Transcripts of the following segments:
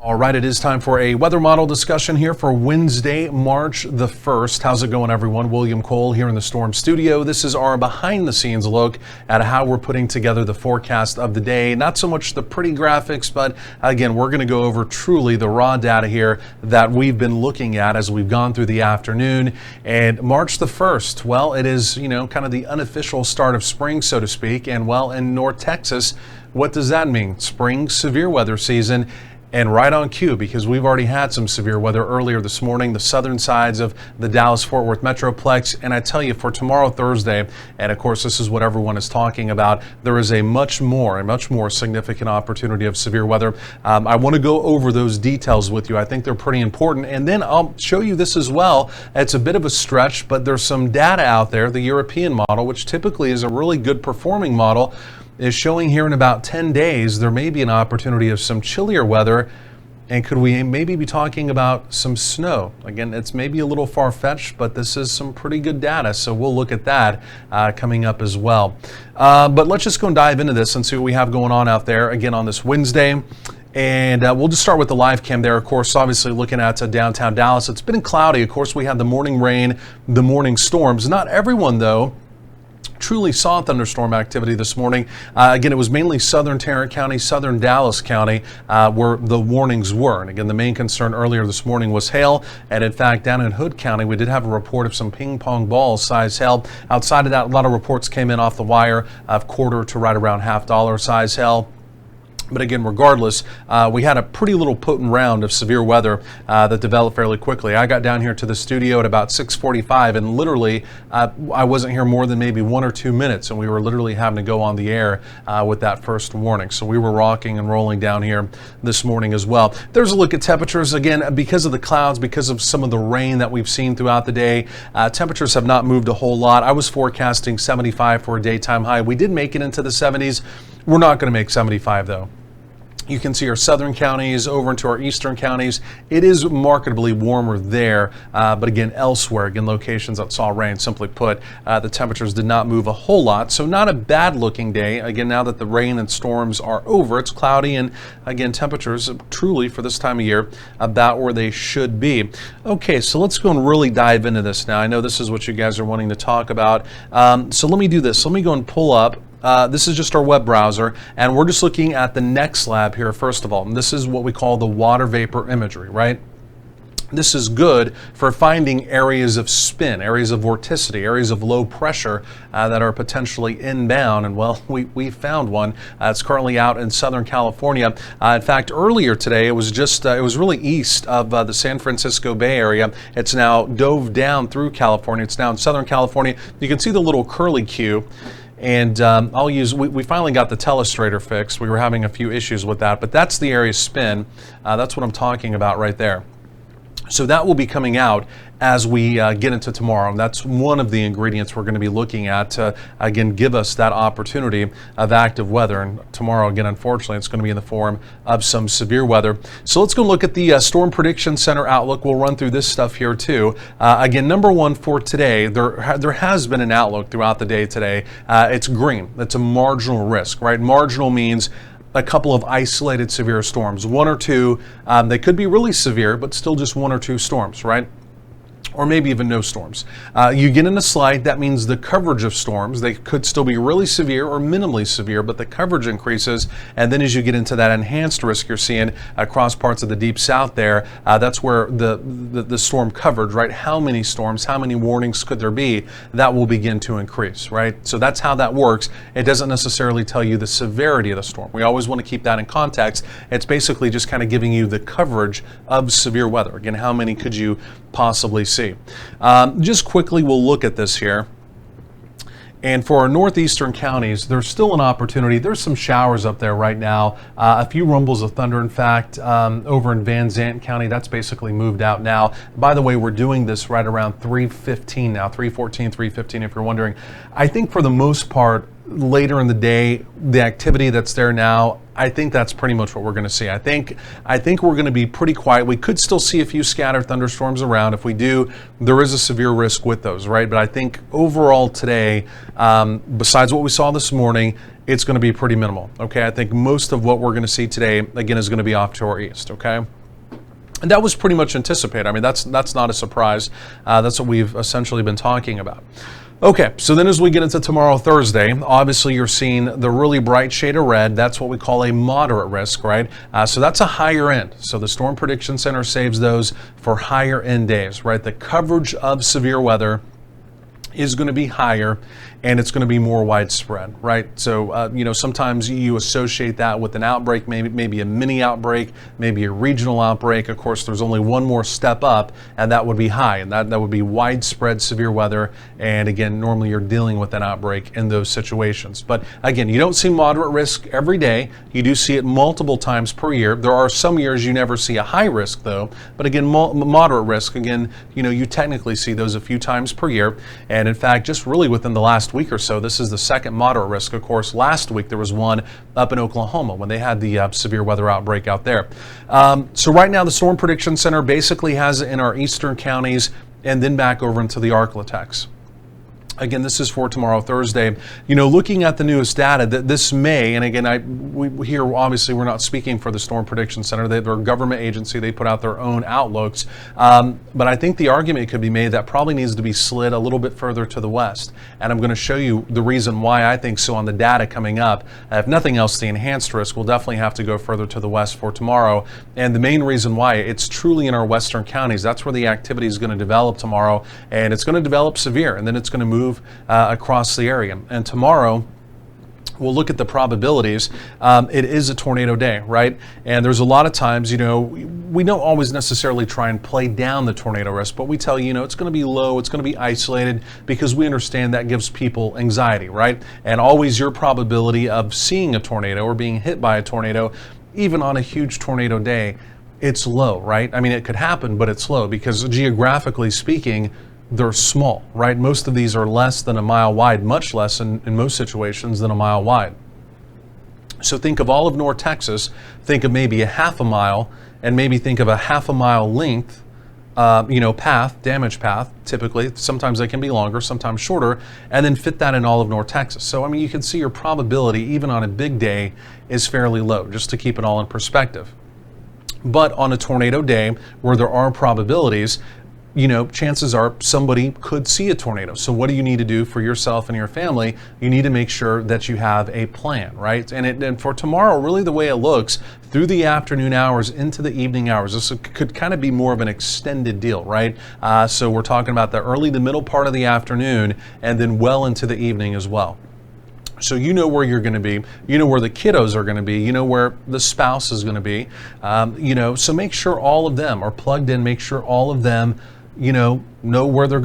All right, it is time for a weather model discussion here for Wednesday, March the 1st. How's it going, everyone? William Cole here in the Storm Studio. This is our behind-the-scenes look at how we're putting together the forecast of the day. Not so much the pretty graphics, but again, we're going to go over truly the raw data here that we've been looking at as we've gone through the afternoon. And March the 1st, well, it is, kind of the unofficial start of spring, so to speak. And well, in North Texas, what does that mean? Spring severe weather season. And right on cue, because we've already had some severe weather earlier this morning, the southern sides of the Dallas-Fort Worth Metroplex. And I tell you, for tomorrow, Thursday, and of course, this is what everyone is talking about, there is a much more significant opportunity of severe weather. I want to go over those details with you. I think they're pretty important. And then I'll show you this as well. It's a bit of a stretch, but there's some data out there. The European model, which typically is a really good performing model, is showing here in about 10 days there may be an opportunity of some chillier weather. And could we maybe be talking about some snow? Again, it's maybe a little far-fetched, but this is some pretty good data, so we'll look at that coming up as well. But let's just go and dive into this and see what we have going on out there again on this Wednesday. And we'll just start with the live cam there. Of course, obviously looking at downtown Dallas, it's been cloudy. Of course, we had the morning rain, the morning storms. Not everyone, though, truly saw thunderstorm activity this morning. Again, it was mainly southern Tarrant County, southern Dallas County, where the warnings were. And again, the main concern earlier this morning was hail. And in fact, down in Hood County, we did have a report of some ping pong ball size hail. Outside of that, a lot of reports came in off the wire of quarter to right around $half size hail. But again, regardless, we had a pretty little potent round of severe weather that developed fairly quickly. I got down here to the studio at about 6:45, and literally I wasn't here more than maybe 1 or 2 minutes, and we were literally having to go on the air with that first warning. So we were rocking and rolling down here this morning as well. There's a look at temperatures. Again, because of the clouds, because of some of the rain that we've seen throughout the day, temperatures have not moved a whole lot. I was forecasting 75 for a daytime high. We did make it into the 70s. We're not going to make 75, though. You can see our southern counties over into our eastern counties. It is markedly warmer there, but again, elsewhere, again, locations that saw rain, simply put, the temperatures did not move a whole lot. So not a bad looking day. Again, now that the rain and storms are over, it's cloudy, and again, temperatures truly for this time of year about where they should be. Okay, so let's go and really dive into this now. I know this is what you guys are wanting to talk about. So let me do this. Let me go and pull up. This is just our web browser, and we're just looking at the next lab here, first of all. And this is what we call the water vapor imagery, right? This is good for finding areas of spin, areas of vorticity, areas of low pressure that are potentially inbound. And well, we found one. It's currently out in Southern California. In fact, earlier today, it was really east of the San Francisco Bay Area. It's now dove down through California. It's now in Southern California. You can see the little curly Q. And we finally got the telestrator fixed. We were having a few issues with that, but that's the area spin. That's what I'm talking about right there. So that will be coming out as we get into tomorrow. And that's one of the ingredients we're going to be looking at to, again, give us that opportunity of active weather. And tomorrow, again, unfortunately, it's going to be in the form of some severe weather. So let's go look at the Storm Prediction Center outlook. We'll run through this stuff here too. Again, number one for today, there has been an outlook throughout the day today. It's green. That's a marginal risk, right? Marginal means a couple of isolated severe storms, 1 or 2. They could be really severe, but still just 1 or 2 storms, right? Or maybe even no storms. You get in a slide, that means the coverage of storms, they could still be really severe or minimally severe, but the coverage increases. And then as you get into that enhanced risk you're seeing across parts of the deep south there, that's where the storm coverage, right? How many storms, how many warnings could there be? That will begin to increase, right? So that's how that works. It doesn't necessarily tell you the severity of the storm. We always want to keep that in context. It's basically just kind of giving you the coverage of severe weather. Again, how many could you possibly see? Just quickly, we'll look at this here. And for our northeastern counties, there's still an opportunity. There's some showers up there right now. A few rumbles of thunder, in fact, over in Van Zandt County. That's basically moved out now. By the way, we're doing this right around 3:15 now, 3:14, 3:15 if you're wondering. I think for the most part, later in the day, the activity that's there now, I think that's pretty much what we're going to see. I think we're going to be pretty quiet. We could still see a few scattered thunderstorms around. If we do, there is a severe risk with those, right? But I think overall today, besides what we saw this morning, it's going to be pretty minimal. Okay, I think most of what we're going to see today, again, is going to be off to our east. Okay. And that was pretty much anticipated. I mean, that's not a surprise. That's what we've essentially been talking about. Okay, so then as we get into tomorrow, Thursday, obviously you're seeing the really bright shade of red. That's what we call a moderate risk, right? So that's a higher end. So the Storm Prediction Center saves those for higher end days, right? The coverage of severe weather is going to be higher, and it's going to be more widespread, right? So, sometimes you associate that with an outbreak, maybe a mini outbreak, maybe a regional outbreak. Of course, there's only one more step up, and that would be high, and that would be widespread severe weather. And again, normally you're dealing with an outbreak in those situations. But again, you don't see moderate risk every day. You do see it multiple times per year. There are some years you never see a high risk, though. But again, moderate risk, again, you technically see those a few times per year. And in fact, just really within the last week or so, this is the second moderate risk. Of course, last week there was one up in Oklahoma when they had the severe weather outbreak out there. So right now the Storm Prediction Center basically has it in our eastern counties and then back over into the Arklatex. Again, this is for tomorrow, Thursday. Looking at the newest data, that this may, and again, we here obviously we're not speaking for the Storm Prediction Center. They're a government agency. They put out their own outlooks. But I think the argument could be made that probably needs to be slid a little bit further to the west. And I'm going to show you the reason why I think so on the data coming up. If nothing else, the enhanced risk will definitely have to go further to the west for tomorrow. And the main reason why, it's truly in our western counties. That's where the activity is going to develop tomorrow. And it's going to develop severe, and then it's going to move across the area. And tomorrow, we'll look at the probabilities. It is a tornado day, right? And there's a lot of times, we don't always necessarily try and play down the tornado risk, but we tell you, it's going to be low, it's going to be isolated, because we understand that gives people anxiety, right? And always your probability of seeing a tornado or being hit by a tornado, even on a huge tornado day, it's low, right? I mean, it could happen, but it's low because geographically speaking, they're small, right? Most of these are less than a mile wide, much less in most situations than a mile wide. So think of all of North Texas, think of maybe a half a mile, and maybe think of a half a mile length, damage path, typically. Sometimes they can be longer, sometimes shorter, and then fit that in all of North Texas. So, I mean, you can see your probability, even on a big day, is fairly low, just to keep it all in perspective. But on a tornado day, where there are probabilities, chances are somebody could see a tornado. So what do you need to do for yourself and your family? You need to make sure that you have a plan, right? And for tomorrow, really the way it looks, through the afternoon hours into the evening hours, this could kind of be more of an extended deal, right? So we're talking about the early to middle part of the afternoon and then well into the evening as well. So you know where you're going to be, you know where the kiddos are going to be, you know where the spouse is going to be, so make sure all of them are plugged in, make sure all of them know what they're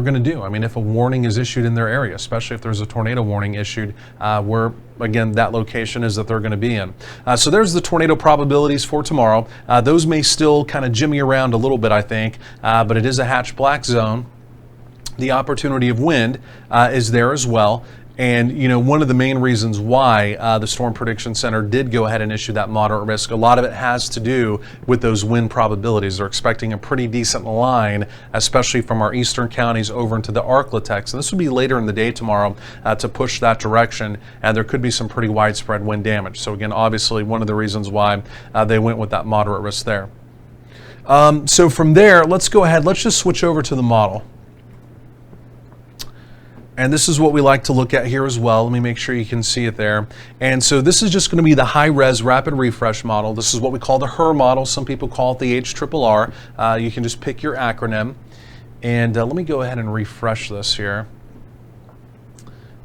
going to do. I mean, if a warning is issued in their area, especially if there's a tornado warning issued, where again that location is that they're going to be in. So there's the tornado probabilities for tomorrow. Those may still kind of jimmy around a little bit, I think, but it is a hatch black zone. The opportunity of wind is there as well. And, one of the main reasons why the Storm Prediction Center did go ahead and issue that moderate risk, a lot of it has to do with those wind probabilities. They're expecting a pretty decent line, especially from our eastern counties over into the Arklatex. And this would be later in the day tomorrow to push that direction. And there could be some pretty widespread wind damage. So again, obviously one of the reasons why they went with that moderate risk there. So from there, let's go ahead. Let's just switch over to the model. And this is what we like to look at here as well. Let me make sure you can see it there. And so this is just going to be the high-res rapid refresh model. This is what we call the HRR model. Some people call it the HRRR. You can just pick your acronym. And let me go ahead and refresh this here.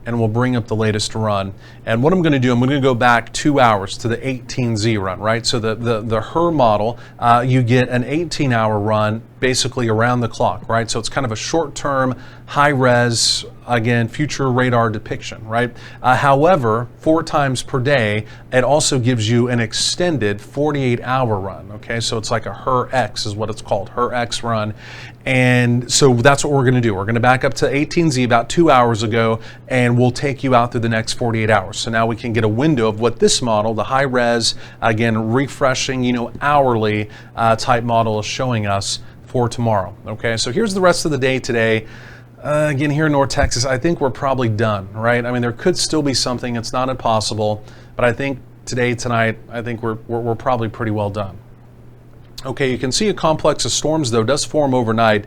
And we'll bring up the latest run. And what I'm going to do, I'm going to go back 2 hours to the 18Z run, right? So the HRR model, you get an 18-hour run basically around the clock, right? So it's kind of a short-term, high-res, again, future radar depiction, right? However, 4 times per day, it also gives you an extended 48-hour run, okay? So it's like a HRR X is what it's called, HRR X run. And so that's what we're going to do. We're going to back up to 18Z about 2 hours ago, and we'll take you out through the next 48 hours. So now we can get a window of what this model, the high-res, again, refreshing, hourly type model is showing us for tomorrow. Okay, so here's the rest of the day today. Again, here in North Texas, I think we're probably done, right? I mean, there could still be something. It's not impossible, but I think tonight, I think we're probably pretty well done. Okay, you can see a complex of storms, though, does form overnight.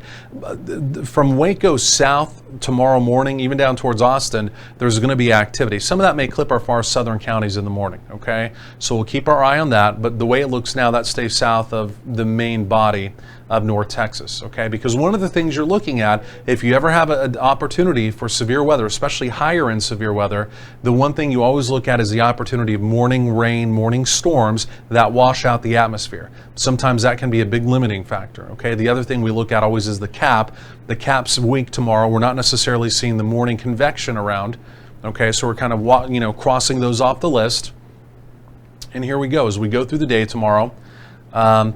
From Waco south tomorrow morning, even down towards Austin, there's going to be activity. Some of that may clip our far southern counties in the morning, okay? So we'll keep our eye on that, but the way it looks now, that stays south of the main body of North Texas, okay? Because one of the things you're looking at, if you ever have an opportunity for severe weather, especially higher end severe weather, the one thing you always look at is the opportunity of morning rain, morning storms that wash out the atmosphere. Sometimes that can be a big limiting factor, okay? The other thing we look at always is the cap. The cap's weak tomorrow. We're not necessarily seeing the morning convection around, okay? So we're kind of, crossing those off the list. And here we go. As we go through the day tomorrow,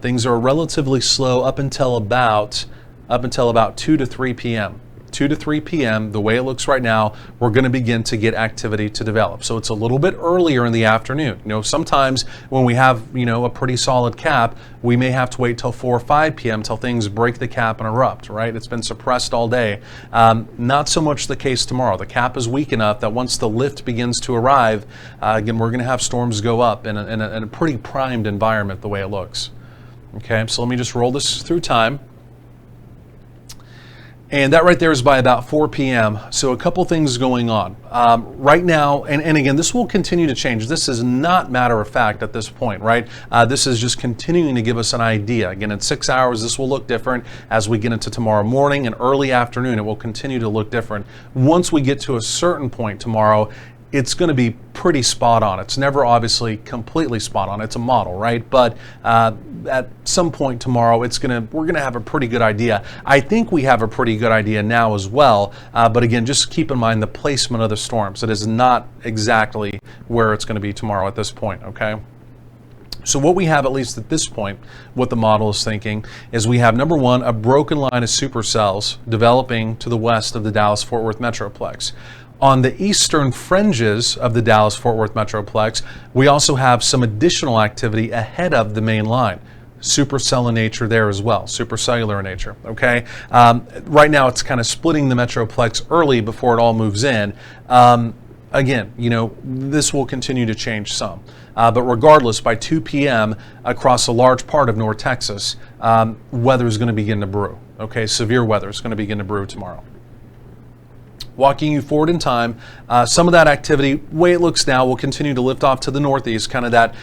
things are relatively slow up until about 2 to 3 p.m. 2 to 3 p.m., the way it looks right now, we're going to begin to get activity to develop. So it's a little bit earlier in the afternoon. Sometimes when we have, a pretty solid cap, we may have to wait till 4 or 5 p.m. till things break the cap and erupt, right? It's been suppressed all day. Not so much the case tomorrow. The cap is weak enough that once the lift begins to arrive, again, we're going to have storms go up in a pretty primed environment the way it looks. Okay, so let me just roll this through time. And that right there is by about 4 p.m. So a couple things going on. Right now, and again, this will continue to change. This is not matter of fact at this point, right? This is just continuing to give us an idea. Again, in 6 hours, this will look different. As we get into tomorrow morning and early afternoon, it will continue to look different. Once we get to a certain point tomorrow, it's going to be pretty spot on. It's never obviously completely spot on. It's a model, right? But at some point tomorrow, we're going to have a pretty good idea. I think we have a pretty good idea now as well. But again, just keep in mind the placement of the storms. It is not exactly where it's going to be tomorrow at this point, okay? So what we have, at least at this point, what the model is thinking, is we have, number one, a broken line of supercells developing to the west of the Dallas-Fort Worth Metroplex. On the eastern fringes of the Dallas-Fort Worth Metroplex, we also have some additional activity ahead of the main line. Supercell in nature there as well, supercellular in nature, okay? Right now it's kind of splitting the Metroplex early before it all moves in. Again, this will continue to change some. But regardless, by 2 p.m. across a large part of North Texas, weather is going to begin to brew, okay? Severe weather is going to begin to brew tomorrow. Walking you forward in time, some of that activity, way it looks now, will continue to lift off to the northeast, kind of that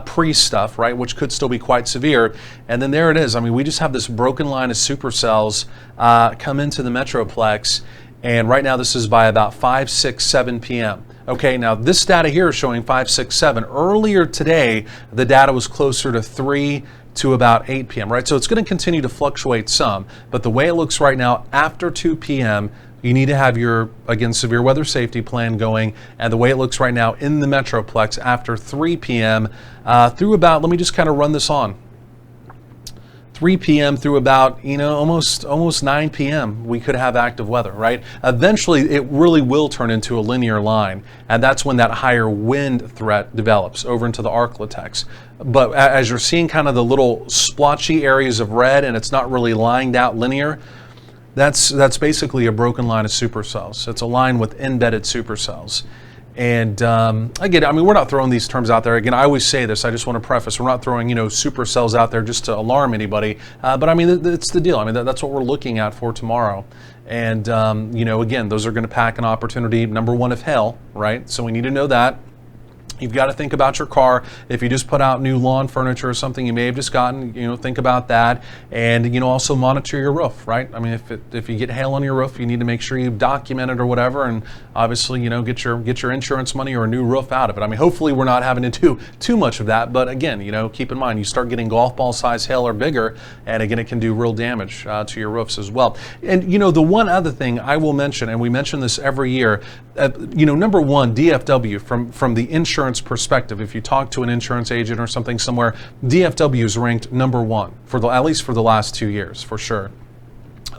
pre-stuff, right, which could still be quite severe. And then there it is. I mean, we just have this broken line of supercells come into the Metroplex, and right now this is by about 5, 6, 7 p.m. Okay, now this data here is showing 5, 6, 7. Earlier today, the data was closer to 3 to about 8 p.m., right? So it's going to continue to fluctuate some, but the way it looks right now, after 2 p.m., you need to have your, again, severe weather safety plan going. And the way it looks right now in the Metroplex after 3 p.m. Through about, let me just kind of run this on. 3 p.m. through about, almost 9 p.m. we could have active weather, right? Eventually, it really will turn into a linear line. And that's when that higher wind threat develops over into the Arklatex. But as you're seeing kind of the little splotchy areas of red and it's not really lined out linear, that's basically a broken line of supercells. It's a line with embedded supercells. And again, I mean, we're not throwing these terms out there. Again, I always say this, I just want to preface, we're not throwing, supercells out there just to alarm anybody. But I mean, it's the deal. I mean, that's what we're looking at for tomorrow. And, again, those are going to pack an opportunity, number one, of hell, right? So we need to know that. You've got to think about your car. If you just put out new lawn furniture or something you may have just gotten, think about that. And, also monitor your roof, right? I mean, if you get hail on your roof, you need to make sure you document it or whatever. And obviously, get your insurance money or a new roof out of it. I mean, hopefully we're not having to do too much of that. But again, keep in mind, you start getting golf ball size hail or bigger. And again, it can do real damage to your roofs as well. And, the one other thing I will mention, and we mention this every year, number one, DFW, from the insurance perspective, if you talk to an insurance agent or something somewhere, DFW is ranked number one at least for the last 2 years, for sure,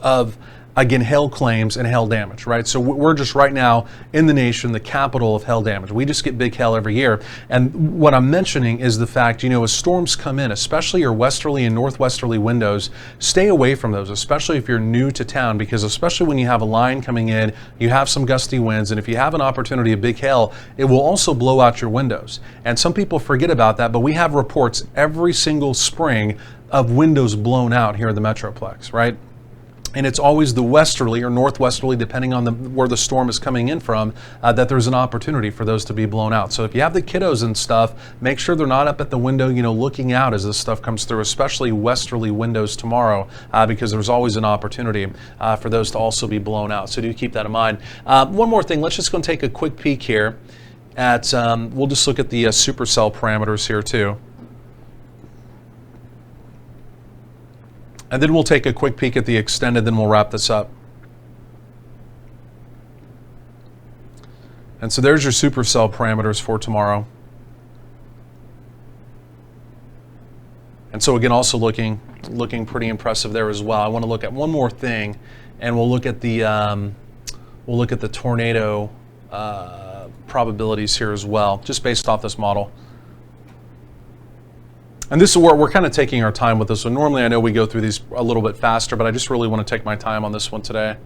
of again, hail claims and hail damage, right? So we're just right now in the nation, the capital of hail damage. We just get big hail every year. And what I'm mentioning is the fact, you know, as storms come in, especially your westerly and northwesterly windows, stay away from those, especially if you're new to town, because especially when you have a line coming in, you have some gusty winds, and if you have an opportunity of big hail, it will also blow out your windows. And some people forget about that, but we have reports every single spring of windows blown out here in the Metroplex, right? And it's always the westerly or northwesterly, depending on where the storm is coming in from, that there's an opportunity for those to be blown out. So if you have the kiddos and stuff, make sure they're not up at the window, you know, looking out as this stuff comes through, especially westerly windows tomorrow, because there's always an opportunity for those to also be blown out. So do keep that in mind. One more thing, let's just go and take a quick peek here at, we'll just look at the supercell parameters here too. And then we'll take a quick peek at the extended, then we'll wrap this up. And so there's your supercell parameters for tomorrow. And so again, also looking pretty impressive there as well. I want to look at one more thing, and we'll look at the tornado probabilities here as well, just based off this model. And this is where we're kind of taking our time with this one. Normally I know we go through these a little bit faster, but I just really want to take my time on this one today.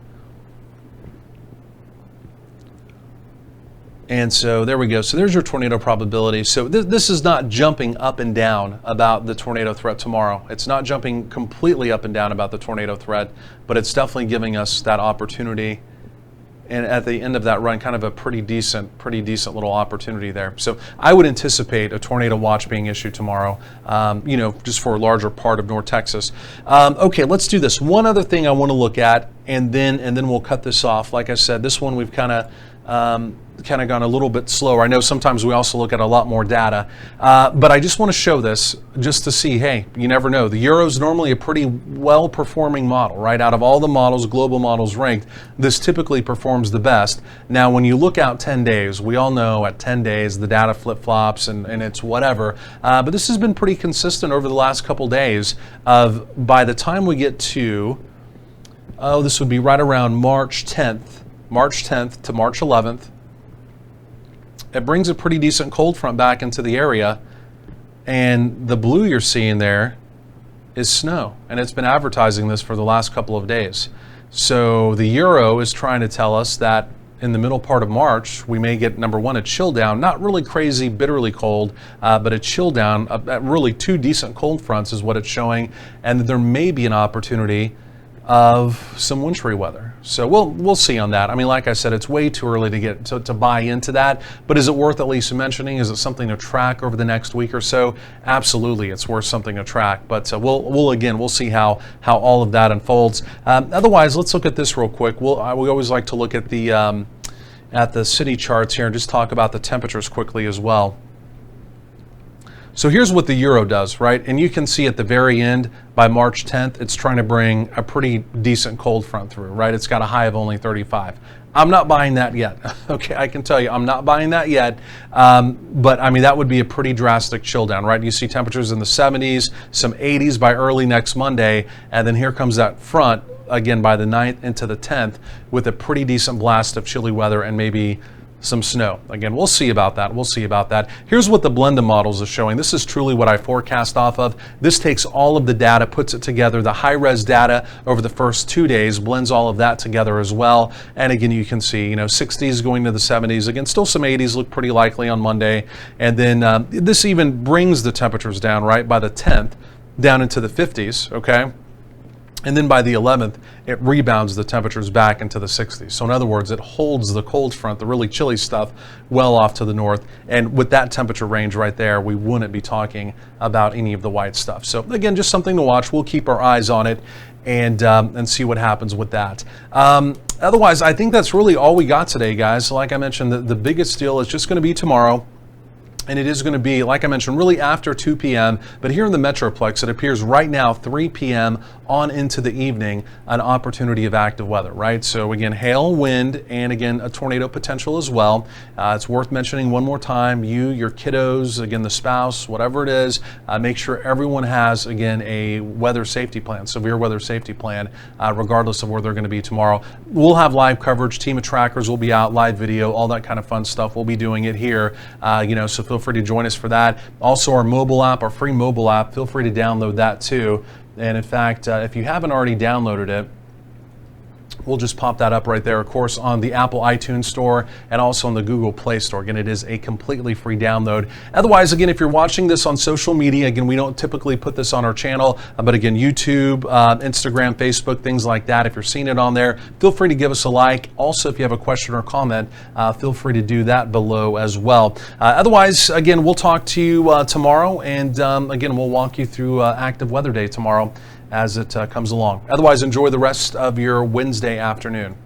And so there we go. So there's your tornado probability. So this is not jumping up and down about the tornado threat tomorrow. It's not jumping completely up and down about the tornado threat, but it's definitely giving us that opportunity. And at the end of that run, kind of a pretty decent little opportunity there. So I would anticipate a tornado watch being issued tomorrow, you know, just for a larger part of North Texas. Okay, let's do this. One other thing I want to look at, and then we'll cut this off. Like I said, this one we've kind of gone a little bit slower. I know sometimes we also look at a lot more data, but I just want to show this just to see, hey, you never know. The Euro is normally a pretty well-performing model, right? Out of all the models, global models ranked, this typically performs the best. Now, when you look out 10 days, we all know at 10 days the data flip-flops and it's whatever, but this has been pretty consistent over the last couple days of by the time we get to, this would be right around March 10th to March 11th. It brings a pretty decent cold front back into the area, and the blue you're seeing there is snow, and it's been advertising this for the last couple of days. So the Euro is trying to tell us that in the middle part of March, we may get, number one, a chill down, not really crazy, bitterly cold, but a chill down, really two decent cold fronts is what it's showing, and there may be an opportunity of some wintry weather. So we'll see on that. I mean, like I said, it's way too early to get to buy into that, but is it worth at least mentioning? Is it something to track over the next week or so? Absolutely, it's worth something to track, but we'll see how all of that unfolds. Otherwise, let's look at this real quick. We always like to look at the city charts here and just talk about the temperatures quickly as well. So here's what the Euro does, right? And you can see at the very end, by March 10th, it's trying to bring a pretty decent cold front through, right? It's got a high of only 35. I'm not buying that yet. Okay, I can tell you, I'm not buying that yet. But I mean, that would be a pretty drastic chill down, right? You see temperatures in the 70s, some 80s by early next Monday, and then here comes that front again by the 9th into the 10th with a pretty decent blast of chilly weather and maybe some snow. Again, we'll see about that. Here's what the Blenda models is showing. This is truly what I forecast off of. This takes all of the data, puts it together, the high-res data over the first 2 days, blends all of that together as well. And again, you can see, 60s going to the 70s. Again, still some 80s look pretty likely on Monday. And then this even brings the temperatures down, right, by the 10th, down into the 50s, okay? And then by the 11th, it rebounds the temperatures back into the 60s. So in other words, it holds the cold front, the really chilly stuff, well off to the north. And with that temperature range right there, we wouldn't be talking about any of the white stuff. So again, just something to watch. We'll keep our eyes on it and see what happens with that. Otherwise, I think that's really all we got today, guys. So like I mentioned, the biggest deal is just going to be tomorrow. And it is going to be, like I mentioned, really after 2 p.m. But here in the Metroplex, it appears right now 3 p.m. on into the evening, an opportunity of active weather, right? So again, hail, wind, and again, a tornado potential as well. It's worth mentioning one more time, you, your kiddos, again, the spouse, whatever it is, make sure everyone has, again, a weather safety plan, severe weather safety plan, regardless of where they're going to be tomorrow. We'll have live coverage. Team of trackers will be out, live video, all that kind of fun stuff. We'll be doing it here, so feel free to join us for that. Also, our mobile app, our free mobile app, feel free to download that too. And in fact, if you haven't already downloaded it, we'll just pop that up right there, of course, on the Apple iTunes Store and also on the Google Play Store. Again, it is a completely free download. Otherwise, again, if you're watching this on social media, again, we don't typically put this on our channel, but again, YouTube, Instagram, Facebook, things like that. If you're seeing it on there, feel free to give us a like. Also, if you have a question or comment, feel free to do that below as well. Otherwise, again, we'll talk to you tomorrow, and again, we'll walk you through active weather day tomorrow as it comes along. Otherwise, enjoy the rest of your Wednesday afternoon.